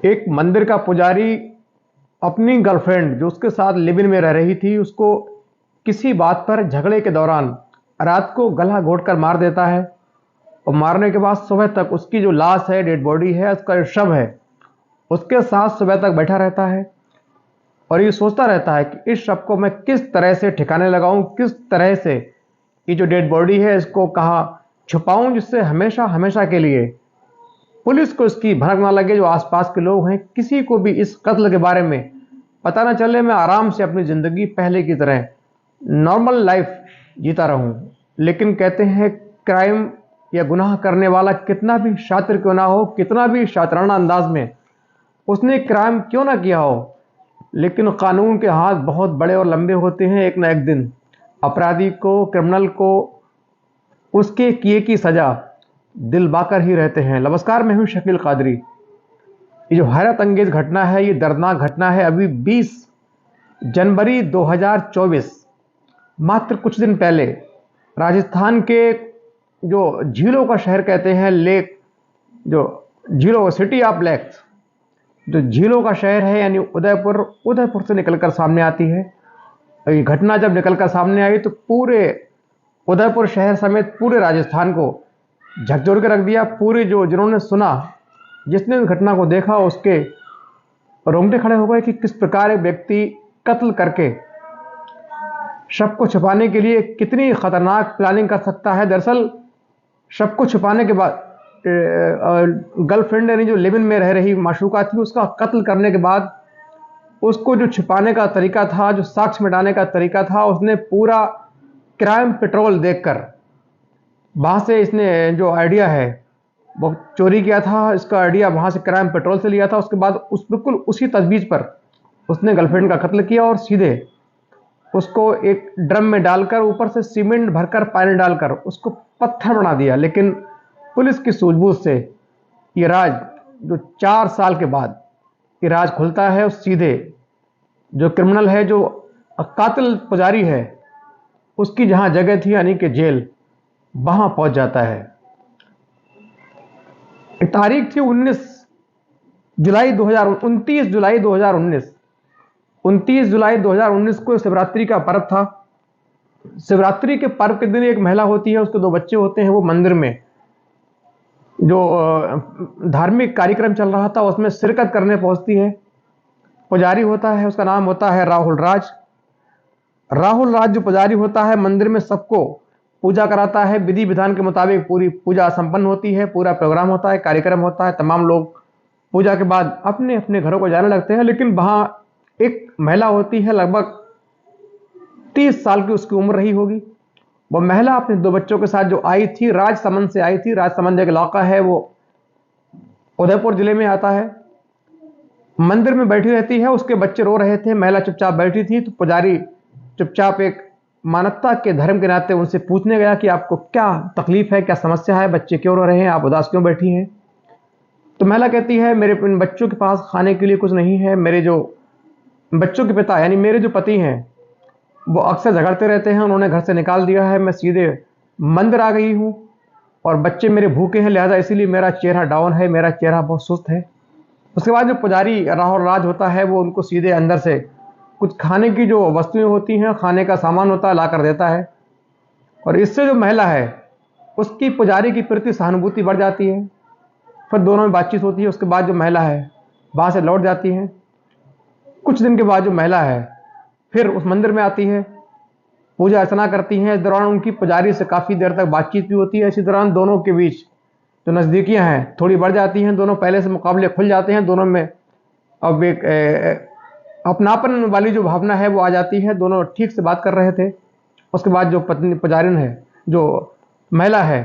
एक मंदिर का पुजारी अपनी गर्लफ्रेंड जो उसके साथ लिव इन में रह रही थी उसको किसी बात पर झगड़े के दौरान रात को गला घोंटकर मार देता है। और मारने के बाद सुबह तक उसकी जो लाश है, डेड बॉडी है, उसका जो शव है, उसके साथ सुबह तक बैठा रहता है और ये सोचता रहता है कि इस शव को मैं किस तरह से ठिकाने लगाऊं, किस तरह से ये जो डेड बॉडी है इसको कहाँ छुपाऊं जिससे हमेशा हमेशा के लिए पुलिस को इसकी भनक ना लगे, जो आसपास के लोग हैं किसी को भी इस कत्ल के बारे में पता ना चले, मैं आराम से अपनी ज़िंदगी पहले की तरह नॉर्मल लाइफ जीता रहूं। लेकिन कहते हैं क्राइम या गुनाह करने वाला कितना भी शातिर क्यों ना हो, कितना भी शातिराना अंदाज में उसने क्राइम क्यों ना किया हो, लेकिन कानून के हाथ बहुत बड़े और लंबे होते हैं। एक न एक दिन अपराधी को, क्रिमिनल को उसके किए की सज़ा दिलबाकर ही रहते हैं। नमस्कार, मैं हूं शकील कादरी। ये जो हैरत अंगेज घटना है, ये दर्दनाक घटना है। अभी 20 जनवरी 2024 मात्र कुछ दिन पहले राजस्थान के जो झीलों का शहर कहते हैं, लेक, जो झीलों, सिटी ऑफ लेक्स, जो झीलों का शहर है यानी उदयपुर से निकलकर सामने आती है। ये घटना जब निकलकर सामने आई तो पूरे उदयपुर शहर समेत पूरे राजस्थान को झकझोर के रख दिया। पूरे जिन्होंने सुना, जिसने इस घटना को देखा, उसके रोंगटे खड़े हो गए कि किस प्रकार एक व्यक्ति कत्ल करके शव को छुपाने के लिए कितनी खतरनाक प्लानिंग कर सकता है। दरअसल शव को छुपाने के बाद गर्लफ्रेंड यानी जो लिव इन में रह रही माशूका थी, उसका कत्ल करने के बाद उसको जो छिपाने का तरीका था, जो साक्ष्य मिटाने का तरीका था, उसने पूरा क्राइम पेट्रोल देखकर वहाँ से इसने जो आइडिया है वो चोरी किया था। इसका आइडिया वहाँ से क्राइम पेट्रोल से लिया था। उसके बाद बिल्कुल उसी तजवीज़ पर उसने गर्लफ्रेंड का कत्ल किया और सीधे उसको एक ड्रम में डालकर ऊपर से सीमेंट भरकर पानी डालकर उसको पत्थर बना दिया। लेकिन पुलिस की सूझबूझ से ये राज, जो 4 साल के बाद ये राज खुलता है, उस सीधे जो क्रिमिनल है, जो कातिल पुजारी है, उसकी जहाँ जगह थी यानी कि जेल, वहाँ पहुँच जाता है। तारीख थी 29 जुलाई 2019। 29 जुलाई 2019 को शिवरात्रि का पर्व था। शिवरात्रि के पर्व के दिन एक महिला होती है, उसके 2 बच्चे होते हैं। वो मंदिर में जो धार्मिक कार्यक्रम चल रहा था उसमें शिरकत करने पहुंचती है। पुजारी होता है, उसका नाम होता है राहुल राज। राहुल राज जो पुजारी होता है, मंदिर में सबको पूजा कराता है। विधि विधान के मुताबिक पूरी पूजा संपन्न होती है, पूरा प्रोग्राम होता है, कार्यक्रम होता है। तमाम लोग पूजा के बाद अपने अपने घरों को जाने लगते हैं। लेकिन वहाँ एक महिला होती है, लगभग 30 साल की उसकी उम्र रही होगी। वो महिला अपने 2 बच्चों के साथ जो आई थी, राजसमंद से आई थी। राजसमंद एक इलाका है, वो उदयपुर जिले में आता है। मंदिर में बैठी रहती है, उसके बच्चे रो रहे थे, महिला चुपचाप बैठी थी। तो पुजारी चुपचाप एक मानवता के धर्म के नाते उनसे पूछने गया कि आपको क्या तकलीफ है, क्या समस्या है, बच्चे क्यों रो रहे हैं, आप उदास क्यों बैठी हैं। तो महिला कहती है, मेरे इन बच्चों के पास खाने के लिए कुछ नहीं है। मेरे जो बच्चों के पिता यानी मेरे जो पति हैं वो अक्सर झगड़ते रहते हैं, उन्होंने घर से निकाल दिया है। मैं सीधे मंदिर आ गई हूँ और बच्चे मेरे भूखे हैं, लिहाजा इसीलिए मेरा चेहरा डाउन है, मेरा चेहरा बहुत सुस्त है। उसके बाद जो पुजारी राहुल राज होता है वो उनको सीधे अंदर से कुछ खाने की जो वस्तुएं होती हैं, खाने का सामान होता है, ला कर देता है। और इससे जो महिला है उसकी पुजारी की प्रति सहानुभूति बढ़ जाती है। फिर दोनों में बातचीत होती है। उसके बाद जो महिला है वहाँ से लौट जाती है। कुछ दिन के बाद जो महिला है फिर उस मंदिर में आती है, पूजा अर्चना करती हैं। इस दौरान उनकी पुजारी से काफ़ी देर तक बातचीत भी होती है। इसी दौरान दोनों के बीच जो नज़दीकियाँ हैं थोड़ी बढ़ जाती हैं। दोनों पहले से मुकाबले खुल जाते हैं। दोनों में अब एक अपनापन वाली जो भावना है वो आ जाती है। दोनों ठीक से बात कर रहे थे। उसके बाद जो पत्नी पुजारिन है, जो महिला है,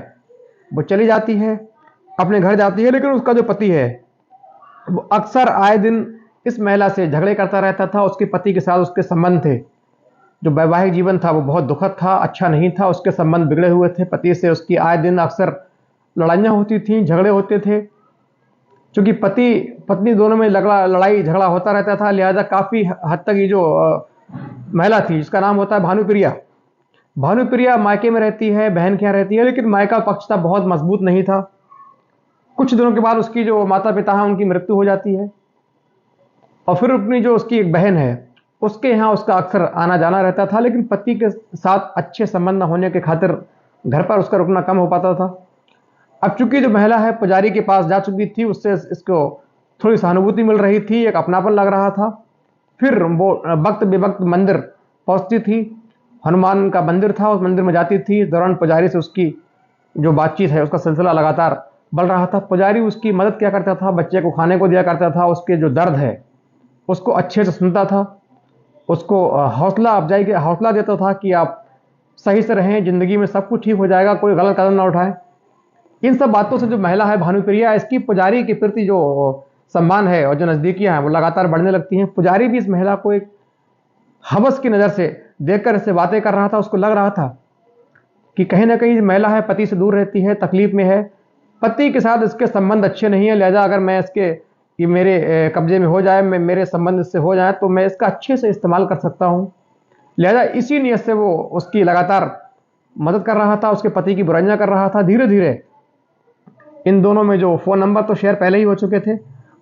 वो चली जाती है, अपने घर जाती है। लेकिन उसका जो पति है वो अक्सर आए दिन इस महिला से झगड़े करता रहता था। उसके पति के साथ उसके संबंध थे, जो वैवाहिक जीवन था वो बहुत दुखद था, अच्छा नहीं था। उसके संबंध बिगड़े हुए थे। पति से उसकी आए दिन अक्सर लड़ाइयाँ होती थीं, झगड़े होते थे। क्योंकि पति पत्नी दोनों में लड़ाई झगड़ा होता रहता था, लिहाजा काफ़ी हद तक ये जो महिला थी, जिसका नाम होता है भानुप्रिया, भानुप्रिया मायके में रहती है, बहन के यहाँ रहती है। लेकिन मायका पक्ष था बहुत मजबूत नहीं था। कुछ दिनों के बाद उसकी जो माता पिता हैं उनकी मृत्यु हो जाती है। और फिर अपनी जो उसकी एक बहन है उसके यहाँ उसका अक्सर आना जाना रहता था, लेकिन पति के साथ अच्छे संबंध न होने के खातिर घर पर उसका रुकना कम हो पाता था। अब चूंकि जो महिला है पुजारी के पास जा चुकी थी, उससे इसको थोड़ी सहानुभूति मिल रही थी, एक अपनापन लग रहा था। फिर वो वक्त बेवक्त मंदिर पहुंचती थी, हनुमान का मंदिर था, उस मंदिर में जाती थी। इस दौरान पुजारी से उसकी जो बातचीत है उसका सिलसिला लगातार बढ़ रहा था। पुजारी उसकी मदद किया करता था, बच्चे को खाने को दिया करता था, उसके जो दर्द है उसको अच्छे से सुनता था, उसको हौसला अफजाई के हौसला देता था कि आप सही से रहें, ज़िंदगी में सब कुछ ठीक हो जाएगा, कोई गलत कदम ना उठाएं। इन सब बातों से जो महिला है भानुप्रिया, इसकी पुजारी के प्रति जो सम्मान है और जो नज़दीकियाँ हैं वो लगातार बढ़ने लगती हैं। पुजारी भी इस महिला को एक हवस की नज़र से देखकर इससे बातें कर रहा था। उसको लग रहा था कि कहीं ना कहीं महिला है पति से दूर रहती है, तकलीफ में है, पति के साथ इसके संबंध अच्छे नहीं है, लिहाजा अगर मैं इसके ये मेरे कब्जे में हो जाए, मेरे संबंध इससे हो जाए तो मैं इसका अच्छे से इस्तेमाल कर सकता हूँ। लिहाजा इसी नीयत से वो उसकी लगातार मदद कर रहा था, उसके पति की बुराइयां कर रहा था। धीरे धीरे इन दोनों में जो फ़ोन नंबर तो शेयर पहले ही हो चुके थे,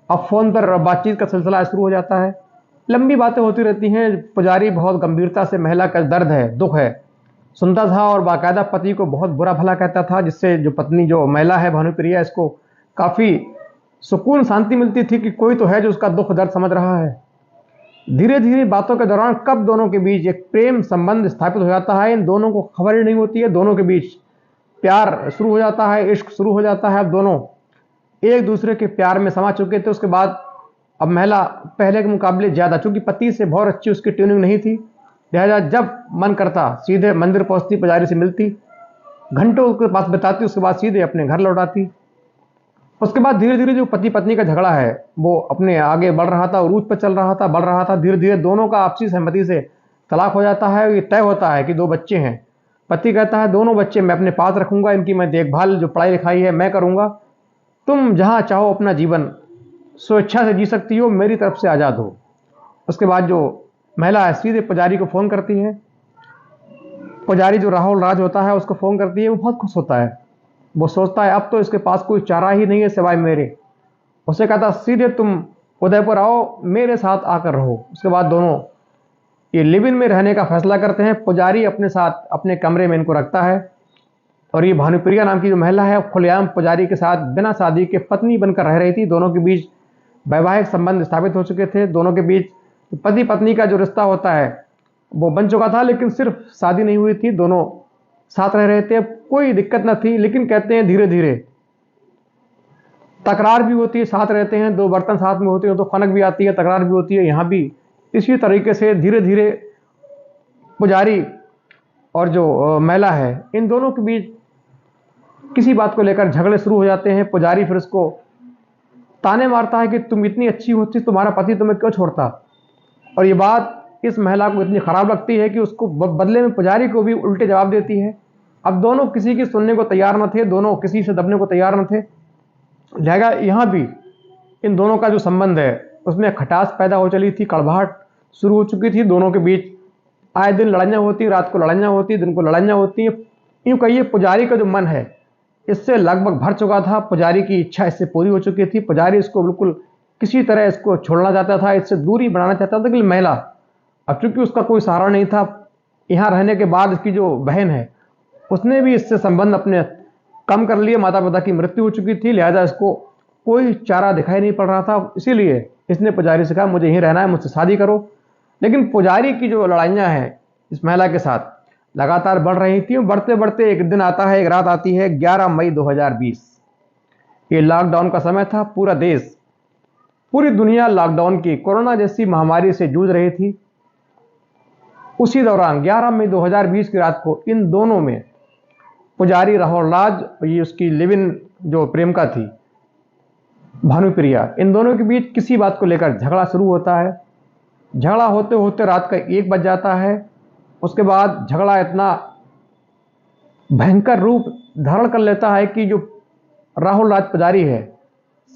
अब फ़ोन पर बातचीत का सिलसिला शुरू हो जाता है। लंबी बातें होती रहती हैं। पुजारी बहुत गंभीरता से महिला का दर्द है, दुख है, सुनता था और बाकायदा पति को बहुत बुरा भला कहता था, जिससे जो पत्नी जो महिला है भानुप्रिया, इसको काफ़ी सुकून शांति मिलती थी कि कोई तो है जो उसका दुख दर्द समझ रहा है। धीरे धीरे बातों के दौरान कब दोनों के बीच एक प्रेम संबंध स्थापित हो जाता है, इन दोनों को खबर ही नहीं होती है। दोनों के बीच प्यार शुरू हो जाता है, इश्क शुरू हो जाता है। अब दोनों एक दूसरे के प्यार में समा चुके थे। उसके बाद अब महिला पहले के मुकाबले ज़्यादा, चूंकि पति से बहुत अच्छी उसकी ट्यूनिंग नहीं थी, लिहाजा जब मन करता सीधे मंदिर पहुंचती, पुजारी से मिलती, घंटों उसके पास बिताती, उसके बाद सीधे अपने घर लौट आती। उसके बाद धीरे धीरे जो पति पत्नी का झगड़ा है वो अपने आगे बढ़ रहा था, उरूज पर चल रहा था, बढ़ रहा था। धीरे धीरे दोनों का आपसी सहमति से तलाक हो जाता है। ये तय होता है कि 2 बच्चे हैं। पति कहता है 2 बच्चे मैं अपने पास रखूंगा, इनकी मैं देखभाल, जो पढ़ाई लिखाई है मैं करूंगा, तुम जहां चाहो अपना जीवन स्वेच्छा से जी सकती हो, मेरी तरफ से आज़ाद हो। उसके बाद जो महिला है सीधे पुजारी को फ़ोन करती है। पुजारी जो राहुल राज होता है उसको फ़ोन करती है। वो बहुत खुश होता है, वो सोचता है अब तो इसके पास कोई चारा ही नहीं है सिवाय मेरे। उसे कहता सीधे तुम उदयपुर आओ, मेरे साथ आकर रहो। उसके बाद दोनों ये लिव इन में रहने का फैसला करते हैं। पुजारी अपने साथ अपने कमरे में इनको रखता है और ये भानुप्रिया नाम की जो महिला है खुलेआम पुजारी के साथ बिना शादी के पत्नी बनकर रह रही थी। दोनों के बीच वैवाहिक संबंध स्थापित हो चुके थे। दोनों के बीच पति पत्नी का जो रिश्ता होता है वो बन चुका था, लेकिन सिर्फ शादी नहीं हुई थी, दोनों साथ रह रहे थे, कोई दिक्कत न थी। लेकिन कहते हैं धीरे धीरे तकरार भी होती है, साथ रहते हैं, 2 बर्तन साथ में होते हैं तो खनक भी आती है, तकरार भी होती है। यहाँ भी इसी तरीके से धीरे धीरे पुजारी और जो महिला है इन दोनों के बीच किसी बात को लेकर झगड़े शुरू हो जाते हैं। पुजारी फिर उसको ताने मारता है कि तुम इतनी अच्छी होती, तुम्हारा पति तुम्हें क्यों छोड़ता। और ये बात इस महिला को इतनी खराब लगती है कि उसको बदले में पुजारी को भी उल्टे जवाब देती है। अब दोनों किसी की सुनने को तैयार न थे, दोनों किसी से दबने को तैयार न थे। लिहाजा यहाँ भी इन दोनों का जो संबंध है उसमें खटास पैदा हो चली थी, कड़वाहट शुरू हो चुकी थी। दोनों के बीच आए दिन लड़ाइयाँ होती, रात को लड़ाइयाँ होती, दिन को लड़ाइयाँ होती। यूँ कहिए पुजारी का जो मन है इससे लगभग भर चुका था। पुजारी की इच्छा इससे पूरी हो चुकी थी। पुजारी इसको बिल्कुल किसी तरह इसको छोड़ना चाहता था, इससे दूरी बनाना चाहता था। लेकिन महिला, अब चूंकि उसका कोई सहारा नहीं था, यहाँ रहने के बाद इसकी जो बहन है उसने भी इससे संबंध अपने कम कर लिए। माता पिता की मृत्यु हो चुकी थी, लिहाजा इसको कोई चारा दिखाई नहीं पड़ रहा था। इसीलिए इसने पुजारी से कहा मुझे यहीं रहना है, मुझसे शादी करो। लेकिन पुजारी की जो लड़ाइयाँ हैं इस महिला के साथ लगातार बढ़ रही थी। बढ़ते बढ़ते एक दिन आता है, एक रात आती है 11 मई 2020। ये लॉकडाउन का समय था। पूरा देश, पूरी दुनिया लॉकडाउन की कोरोना जैसी महामारी से जूझ रही थी। उसी दौरान 11 मई 2020 की रात को इन दोनों में पुजारी राहुल राज, ये उसकी लिव इन जो प्रेमिका थी भानुप्रिया, इन दोनों के बीच किसी बात को लेकर झगड़ा शुरू होता है। झगड़ा होते होते रात का 1 बज जाता है। उसके बाद झगड़ा इतना भयंकर रूप धारण कर लेता है कि जो राहुल राज पुजारी है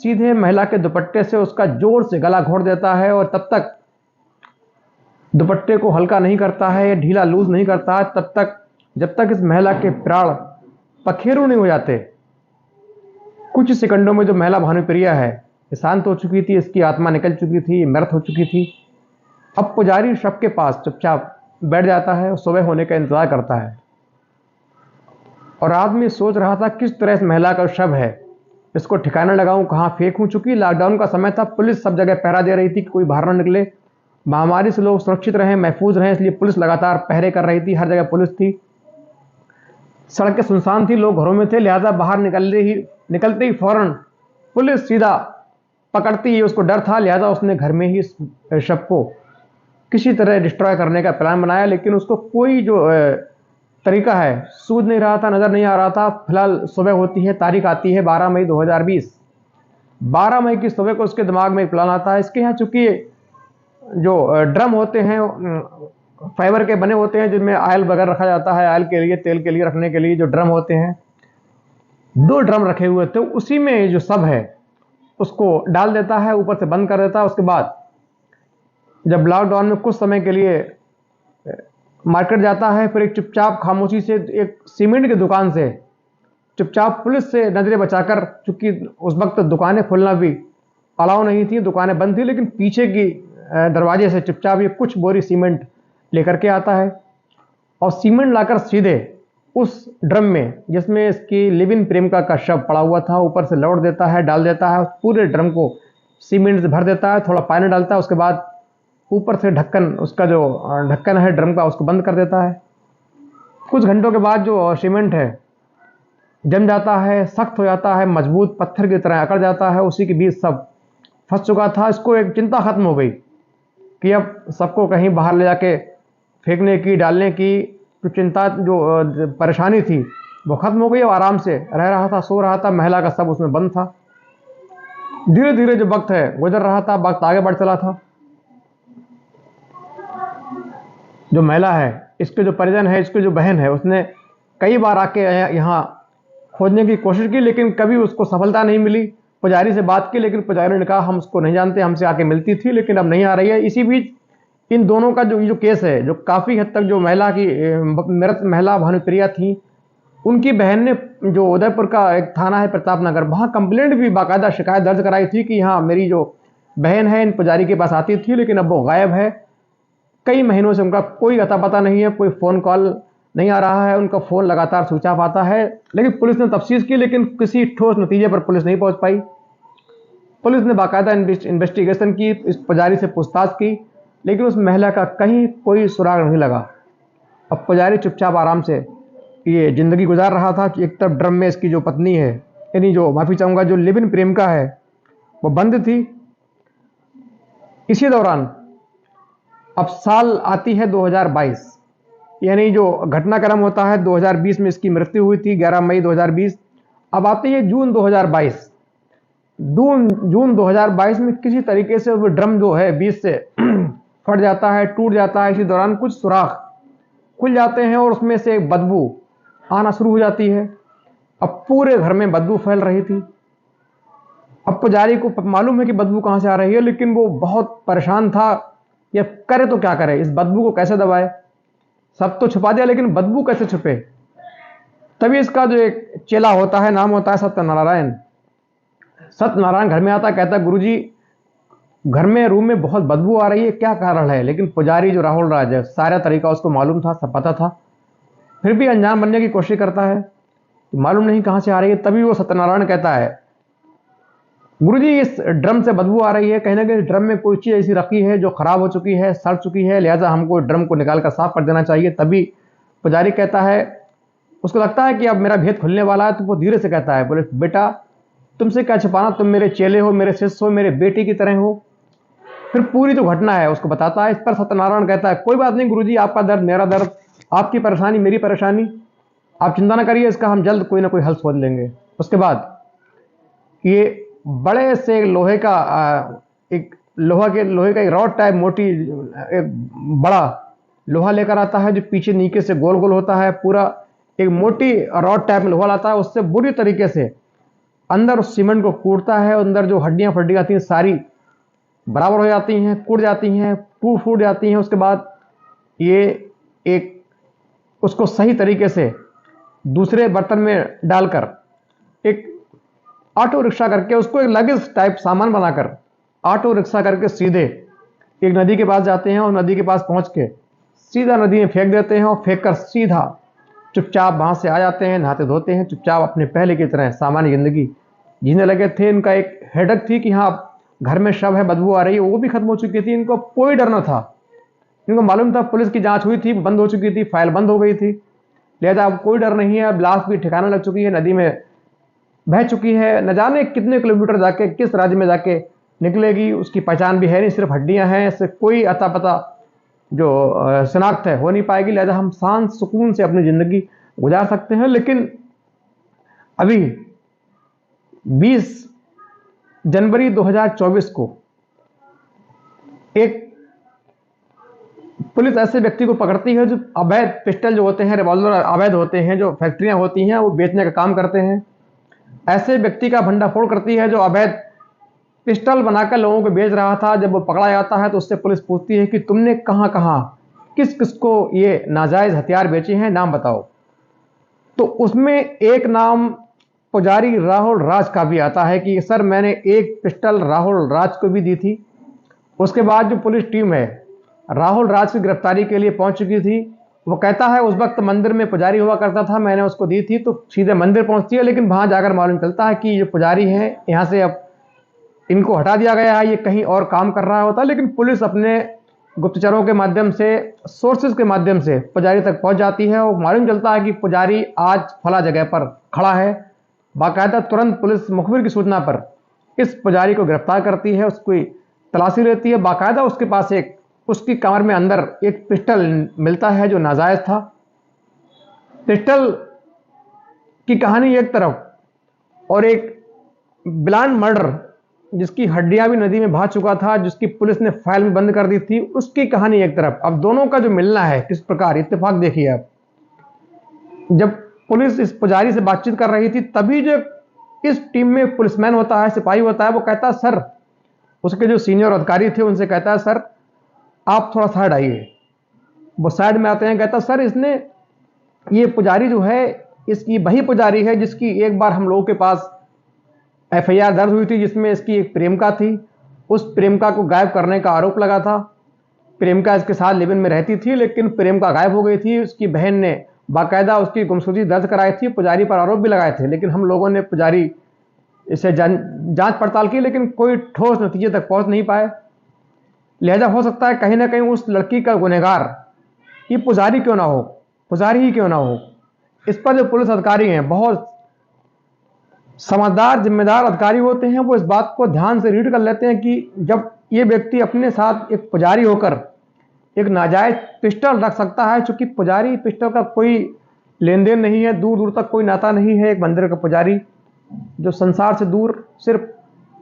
सीधे महिला के दुपट्टे से उसका जोर से गला घोंट देता है और तब तक दुपट्टे को हल्का नहीं करता है या ढीला लूज नहीं करता है तब तक जब तक इस महिला के प्राण पखेरु नहीं हो जाते। कुछ सेकंडों में जो महिला भानुप्रिया है ये शांत हो चुकी थी, इसकी आत्मा निकल चुकी थी, मृत हो चुकी थी। अब पुजारी शव के पास चुपचाप बैठ जाता है और सुबह होने का इंतजार करता है। और आदमी सोच रहा था किस तरह इस महिला का शव है, इसको ठिकाना लगाऊं, कहाँ फेंकूं। चूंकि लॉकडाउन का समय था, पुलिस सब जगह पहरा दे रही थी कि कोई बाहर ना निकले, महामारी से लोग सुरक्षित रहें, महफूज रहें, इसलिए पुलिस लगातार पहरे कर रही थी, हर जगह पुलिस थी। सड़कें सुनसान थी, लोग घरों में थे, लिहाजा बाहर निकलते ही फौरन पुलिस सीधा पकड़ती ही, उसको डर था, लिहाजा उसने घर में ही शव को किसी तरह डिस्ट्रॉय करने का प्लान बनाया। लेकिन उसको कोई जो तरीका है सूझ नहीं रहा था, नज़र नहीं आ रहा था। फिलहाल सुबह होती है, तारीख आती है 12 मई 2020। 12 मई की सुबह को उसके दिमाग में एक प्लान आता है। इसके यहाँ चूंकि जो ड्रम होते हैं फाइबर के बने होते हैं, जिनमें ऑयल वगैरह रखा जाता है, ऑयल के लिए, तेल के लिए रखने के लिए जो ड्रम होते हैं, 2 ड्रम रखे हुए थे। उसी में जो सब है उसको डाल देता है, ऊपर से बंद कर देता है। उसके बाद जब लॉकडाउन में कुछ समय के लिए मार्केट जाता है, फिर एक चुपचाप खामोशी से एक सीमेंट की दुकान से चुपचाप पुलिस से नजरें बचाकर, चूंकि उस वक्त दुकानें खोलना भी अलाउ नहीं थी, दुकानें बंद थी, लेकिन पीछे की दरवाजे से चुपचाप ये कुछ बोरी सीमेंट लेकर के आता है और सीमेंट लाकर सीधे उस ड्रम में जिसमें इसकी लिव इन प्रेमिका का शव पड़ा हुआ था, ऊपर से लौट देता है, डाल देता है। पूरे ड्रम को सीमेंट से भर देता है, थोड़ा पानी डालता है, उसके बाद ऊपर से ढक्कन, उसका जो ढक्कन है ड्रम का, उसको बंद कर देता है। कुछ घंटों के बाद जो सीमेंट है जम जाता है, सख्त हो जाता है, मजबूत पत्थर की तरह अकड़ जाता है। उसी के बीच सब फंस चुका था। इसको एक चिंता खत्म हो गई कि अब सबको कहीं बाहर ले जाके फेंकने की, डालने की जो चिंता, जो परेशानी थी, वो खत्म हो गई। और आराम से रह रहा था, सो रहा था। महिला का सब उसमें बंद था। धीरे धीरे जो वक्त है गुजर रहा था, वक्त आगे बढ़ चला था। जो महिला है, इसके जो परिजन है, इसकी जो बहन है, उसने कई बार आके यहाँ खोजने की कोशिश की, लेकिन कभी उसको सफलता नहीं मिली। पुजारी से बात की, लेकिन पुजारी ने कहा हम उसको नहीं जानते, हमसे आके मिलती थी लेकिन अब नहीं आ रही है। इसी बीच इन दोनों का जो केस है, जो काफ़ी हद तक जो महिला की मृत महिला भानुप्रिया थी, उनकी बहन ने जो उदयपुर का एक थाना है प्रताप नगर, वहाँ कंप्लेंट भी, बाकायदा शिकायत दर्ज कराई थी कि हाँ मेरी जो बहन है इन पुजारी के पास आती थी, लेकिन अब वो गायब है। कई महीनों से उनका कोई अता पता नहीं है, कोई फ़ोन कॉल नहीं आ रहा है, उनका फ़ोन लगातार स्विच ऑफ आता है। लेकिन पुलिस ने तफ्तीश की, लेकिन किसी ठोस नतीजे पर पुलिस नहीं पहुंच पाई। पुलिस ने बाकायदा इन्वेस्टिगेशन की, इस पुजारी से पूछताछ की, लेकिन उस महिला का कहीं कोई सुराग नहीं लगा। अब पुजारी चुपचाप आराम से ये ज़िंदगी गुजार रहा था कि एक तरफ ड्रम में इसकी जो पत्नी है, यानी जो, माफ़ी चाहूँगा, जो लिव इन प्रेमिका है, वो बंद थी। इसी दौरान अब साल आती है 2022, यानी जो घटनाक्रम होता है 2020 में इसकी मृत्यु हुई थी 11 मई 2020। अब आती है जून 2022। जून 2022 में किसी तरीके से वो ड्रम जो है बीच से फट जाता है, टूट जाता है। इसी दौरान कुछ सुराख खुल जाते हैं और उसमें से एक बदबू आना शुरू हो जाती है। अब पूरे घर में बदबू फैल रही थी। अब पुजारी को मालूम है कि बदबू कहाँ से आ रही है, लेकिन वो बहुत परेशान था, ये करे तो क्या करे, इस बदबू को कैसे दबाए। सब तो छुपा दिया, लेकिन बदबू कैसे छुपे। तभी इसका जो एक चेला होता है, नाम होता है सत्यनारायण। सत्यनारायण घर में आता, कहता है गुरुजी घर में, रूम में बहुत बदबू आ रही है, क्या कारण है। लेकिन पुजारी जो राहुल राज है, सारा तरीका उसको मालूम था, सब पता था, फिर भी अनजान बनने की कोशिश करता है, मालूम नहीं कहाँ से आ रही है। तभी वो सत्यनारायण कहता है गुरुजी इस ड्रम से बदबू आ रही है, कहीं ना कहीं ड्रम में कोई चीज़ ऐसी रखी है जो खराब हो चुकी है, सड़ चुकी है, लिहाजा हमको ड्रम को निकाल कर साफ कर देना चाहिए। तभी पुजारी कहता है, उसको लगता है कि अब मेरा भेद खुलने वाला है, तो वो धीरे से कहता है, बोले बेटा तुमसे क्या छुपाना, तुम मेरे चेले हो, मेरे शिष्य हो, मेरे बेटी की तरह हो। फिर पूरी जो घटना है उसको बताता है। इस पर सत्यनारायण कहता है कोई बात नहीं गुरुजी, आपका दर्द मेरा दर्द, आपकी परेशानी मेरी परेशानी, आप चिंता ना करिए, इसका हम जल्द कोई ना कोई हल खोज लेंगे। उसके बाद ये बड़े से लोहे का एक लोहे का एक रॉड टाइप मोटी, एक बड़ा लोहा लेकर आता है, जो पीछे नीचे से गोल गोल होता है, पूरा एक मोटी रॉड टाइप में लोहा लाता है। उससे बुरी तरीके से अंदर उस सीमेंट को कूटता है, अंदर जो हड्डियां फड्डियां आती हैं सारी बराबर हो जाती हैं, कूट जाती हैं, टूट फूट जाती हैं। उसके बाद ये एक उसको सही तरीके से दूसरे बर्तन में डालकर एक ऑटो रिक्शा करके, उसको एक लगेज टाइप सामान बनाकर ऑटो रिक्शा करके सीधे एक नदी के पास जाते हैं और नदी के पास पहुंच के सीधा नदी में फेंक देते हैं और फेंक कर सीधा चुपचाप वहां से आ जाते हैं, नहाते धोते हैं, चुपचाप अपने पहले की तरह सामान्य जिंदगी जीने लगे थे। इनका एक हेडक थी कि हाँ घर में शव है, बदबू आ रही है, वो भी खत्म हो चुकी थी। इनको कोई डर न था। इनको मालूम था पुलिस की जांच हुई थी, बंद हो चुकी थी, फाइल बंद हो गई थी, लिहाजा अब कोई डर नहीं है। अब लाश भी ठिकाना लग चुकी है, नदी में बह चुकी है, न जाने कितने किलोमीटर जाके किस राज्य में जाके निकलेगी, उसकी पहचान भी है नहीं, सिर्फ हड्डियां हैं, इससे कोई अता पता जो शिनाख्त है हो नहीं पाएगी। लिहाजा हम शांत सुकून से अपनी जिंदगी गुजार सकते हैं। लेकिन अभी 20 जनवरी 2024 को एक पुलिस ऐसे व्यक्ति को पकड़ती है जो अवैध पिस्टल जो होते हैं, रिवॉल्वर अवैध होते हैं, जो फैक्ट्रियां होती हैं वो बेचने का काम करते हैं, ऐसे व्यक्ति का भंडाफोड़ करती है जो अवैध पिस्टल बनाकर लोगों को बेच रहा था। जब वो पकड़ा जाता है तो उससे पुलिस पूछती है कि तुमने कहां कहां किस किस को ये नाजायज हथियार बेचे हैं, नाम बताओ। तो उसमें एक नाम पुजारी राहुल राज का भी आता है कि सर मैंने एक पिस्टल राहुल राज को भी दी थी। उसके बाद जो पुलिस टीम है राहुल राज की गिरफ्तारी के लिए पहुंच चुकी थी। वो कहता है उस वक्त मंदिर में पुजारी हुआ करता था, मैंने उसको दी थी, तो सीधे मंदिर पहुंचती है। लेकिन वहां जाकर मालूम चलता है कि ये पुजारी है, यहां से अब इनको हटा दिया गया है, ये कहीं और काम कर रहा होता। लेकिन पुलिस अपने गुप्तचरों के माध्यम से, सोर्सेज के माध्यम से पुजारी तक पहुंच जाती है और मालूम चलता है कि पुजारी आज फला जगह पर खड़ा है। बाकायदा तुरंत पुलिस मुखबिर की सूचना पर इस पुजारी को गिरफ्तार करती है, उसकी तलाशी लेती है। बाकायदा उसके पास उसकी कमर में अंदर एक पिस्टल मिलता है जो नाजायज था। पिस्टल की कहानी एक तरफ और एक ब्लाइंड मर्डर जिसकी हड्डियां भी नदी में बहा चुका था, जिसकी पुलिस ने फाइल में बंद कर दी थी, उसकी कहानी एक तरफ। अब दोनों का जो मिलना है किस प्रकार, इत्तेफाक देखिए आप। जब पुलिस इस पुजारी से बातचीत कर रही थी तभी जो इस टीम में पुलिसमैन होता है, सिपाही होता है, वो कहता है सर, उसके जो सीनियर अधिकारी थे उनसे कहता है सर आप थोड़ा साइड आइए। वो साइड में आते हैं, कहता सर इसने, ये पुजारी जो है इसकी वही पुजारी है जिसकी एक बार हम लोगों के पास एफआईआर दर्ज हुई थी, जिसमें इसकी एक प्रेमिका थी। उस प्रेमिका को गायब करने का आरोप लगा था। प्रेमिका इसके साथ लिव इन में रहती थी, लेकिन प्रेमिका गायब हो गई थी। उसकी बहन ने बाकायदा उसकी गुमशुदगी दर्ज कराई थी, पुजारी पर आरोप भी लगाए थे। लेकिन हम लोगों ने पुजारी इसे जांच पड़ताल की, लेकिन कोई ठोस नतीजे तक पहुंच नहीं पाए। लिहाजा हो सकता है कहीं ना कहीं उस लड़की का गुनहगार ये पुजारी क्यों ना हो, पुजारी ही क्यों ना हो। इस पर जो पुलिस अधिकारी हैं, बहुत समझदार जिम्मेदार अधिकारी होते हैं, वो इस बात को ध्यान से रीड कर लेते हैं कि जब ये व्यक्ति अपने साथ एक पुजारी होकर एक नाजायज पिस्टल रख सकता है, चूंकि पुजारी पिस्टल का कोई लेन देन नहीं है, दूर दूर तक कोई नाता नहीं है। एक मंदिर का पुजारी जो संसार से दूर, सिर्फ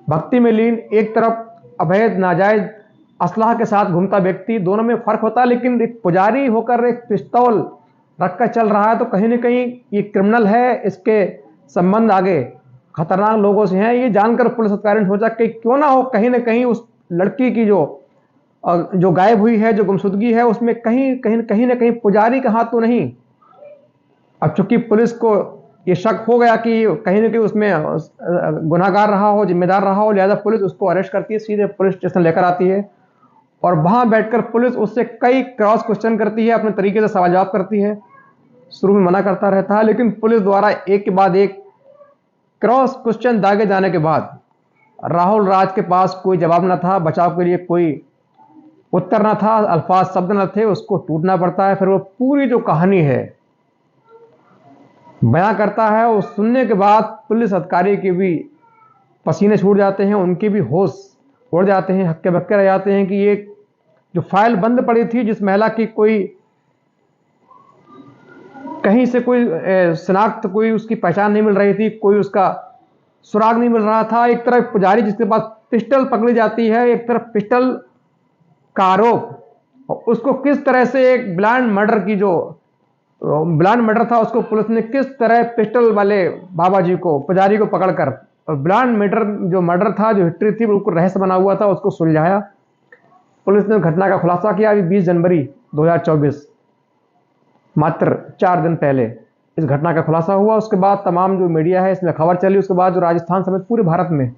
भक्ति में लीन, एक तरफ अवैध नाजायज असलाह के साथ घूमता व्यक्ति, दोनों में फर्क होता है। लेकिन एक पुजारी होकर एक पिस्तौल रखकर चल रहा है तो कहीं ना कहीं ये क्रिमिनल है, इसके संबंध आगे खतरनाक लोगों से हैं। ये जानकर पुलिस अधिकारी ने सोचा कि क्यों ना हो कहीं ना कहीं उस लड़की की जो गायब हुई है, जो गुमशुदगी है, उसमें कहीं ना कहीं पुजारी का हाथ तो नहीं। अब चूंकि पुलिस को ये शक हो गया कि कहीं ना कहीं उसमें गुनाहगार रहा हो, जिम्मेदार रहा हो, लिहाजा पुलिस उसको अरेस्ट करती है, सीधे पुलिस स्टेशन लेकर आती है और वहां बैठकर पुलिस उससे कई क्रॉस क्वेश्चन करती है, अपने तरीके से सवाल जवाब करती है। शुरू में मना करता रहता है, लेकिन पुलिस द्वारा एक के बाद एक क्रॉस क्वेश्चन दागे जाने के बाद राहुल राज के पास कोई जवाब न था, बचाव के लिए कोई उत्तर न था, अल्फाज शब्द न थे, उसको टूटना पड़ता है। फिर वो पूरी जो कहानी है बयां करता है। वो सुनने के बाद पुलिस अधिकारी के भी पसीने छूट जाते हैं, उनके भी होश उड़ जाते हैं, हक्के बक्के रह जाते हैं कि ये जो फाइल बंद पड़ी थी, जिस महिला की कोई कहीं से कोई शिनाख्त, कोई उसकी पहचान नहीं मिल रही थी, कोई उसका सुराग नहीं मिल रहा था। एक तरफ पुजारी जिसके पास पिस्टल पकड़ी जाती है, एक तरफ पिस्टल का आरोप, उसको किस तरह से एक ब्लाइंड मर्डर की जो ब्लाइंड मर्डर था उसको पुलिस ने किस तरह पिस्टल वाले बाबा जी को, पुजारी को पकड़कर, ब्लाइंड मर्डर जो मर्डर था, जो हिस्ट्री थी, बिल्कुल रहस्य बना हुआ था, उसको सुलझाया। पुलिस ने घटना का खुलासा किया। अभी 20 जनवरी 2024, मात्र 4 दिन पहले इस घटना का खुलासा हुआ। उसके बाद तमाम जो मीडिया है इसमें खबर चली। उसके बाद जो राजस्थान समेत पूरे भारत में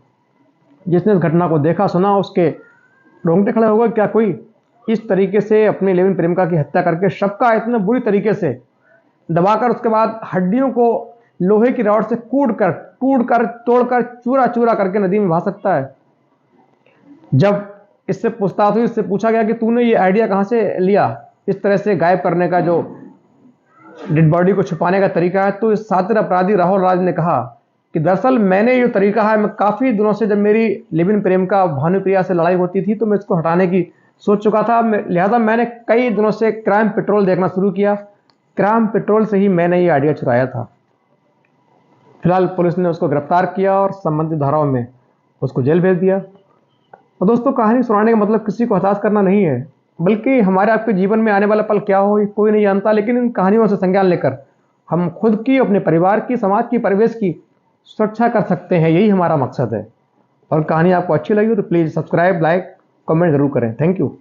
जिसने इस घटना को देखा सुना उसके रोंगटे खड़े हो गए। क्या कोई इस तरीके से अपनी लिव इन प्रेमिका की हत्या करके शव का इतने बुरी तरीके से दबाकर उसके बाद हड्डियों को लोहे की रॉड से कूट कर तोड़कर चूरा चूरा करके नदी में बहा सकता है? जब इससे पूछताछ हुई, इससे पूछा गया कि तूने ये आइडिया कहां से लिया इस तरह से गायब करने का, जो डेड बॉडी को छुपाने का तरीका है, तो इस शातिर अपराधी राहुल राज ने कहा कि दरअसल मैंने ये तरीका है, मैं काफ़ी दिनों से, जब मेरी लिव इन प्रेमिका भानुप्रिया से लड़ाई होती थी तो मैं इसको हटाने की सोच चुका था, लिहाजा मैंने कई दिनों से क्राइम पेट्रोल देखना शुरू किया। क्राइम पेट्रोल से ही मैंने ये आइडिया चुराया था। फिलहाल पुलिस ने उसको गिरफ्तार किया और संबंधित धाराओं में उसको जेल भेज दिया। और दोस्तों, कहानी सुनाने का मतलब किसी को हताश करना नहीं है, बल्कि हमारे आपके जीवन में आने वाला पल क्या हो ये कोई नहीं जानता, लेकिन इन कहानियों से संज्ञान लेकर हम खुद की, अपने परिवार की, समाज की, परिवेश की सुरक्षा कर सकते हैं। यही हमारा मकसद है। और कहानी आपको अच्छी लगी हो तो प्लीज़ सब्सक्राइब, लाइक, कमेंट जरूर करें। Thank you.